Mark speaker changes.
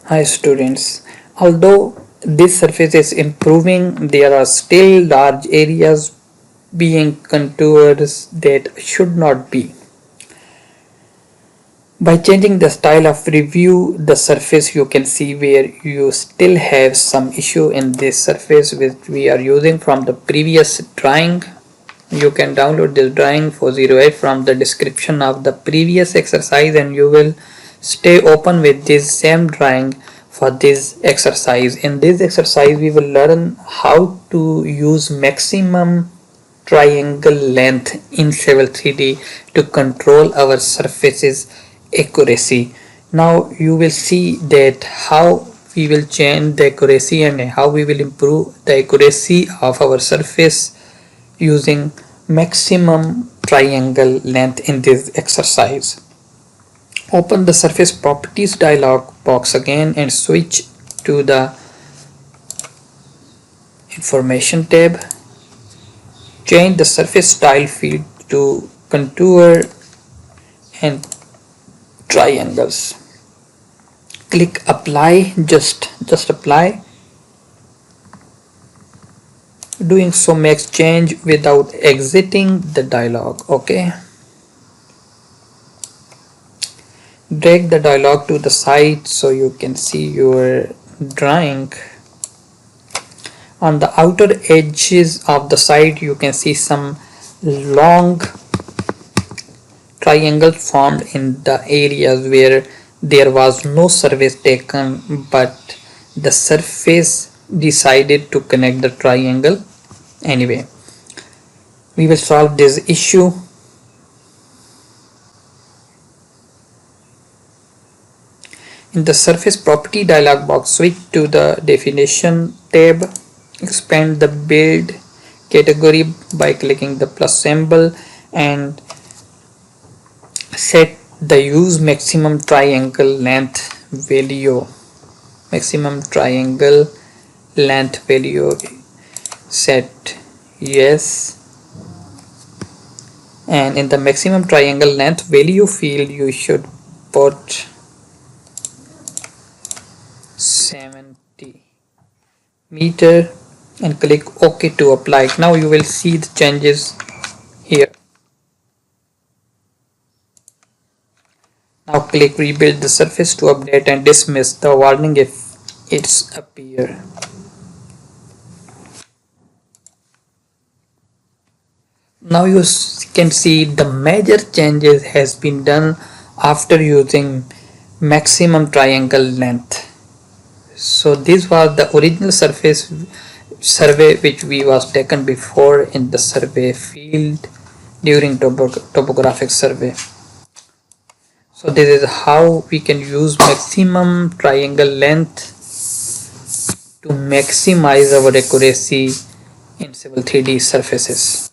Speaker 1: Hi students, although this surface is improving, there are still large areas being contoured that should not be. By changing the style of review the surface, you can see where you still have some issue in this surface which we are using from the previous drawing. You can download this drawing for 08 from the description of the previous exercise and you will stay open with this same drawing for this exercise. In this exercise we will learn how to use maximum triangle length in Civil 3D to control our surfaces accuracy. Now you will see that how we will change the accuracy and how we will improve the accuracy of our surface using maximum triangle length in this exercise. Open the surface properties dialog box again and switch to the information tab. Change the surface style field to contour and triangles. Click apply, just apply. Doing so makes change without exiting the dialog. Okay, drag the dialog to the side so you can see your drawing. On the outer edges of the side you can see some long triangles formed in the areas where there was no survey taken but the surface decided to connect the triangle anyway. We will solve this issue. In the surface property dialog box, switch to the definition tab. Expand the build category by clicking the plus symbol and set the use maximum triangle length value. Maximum triangle length value set yes, and in the maximum triangle length value field you should put 70 meter and click OK to apply. Now you will see the changes here. Now click rebuild the surface to update and dismiss the warning if it's appear. Now you can see the major changes has been done after using maximum triangle length. So this was the original surface survey which we was taken before in the survey field during topographic survey. So this is how we can use maximum triangle length to maximize our accuracy in Civil 3D surfaces.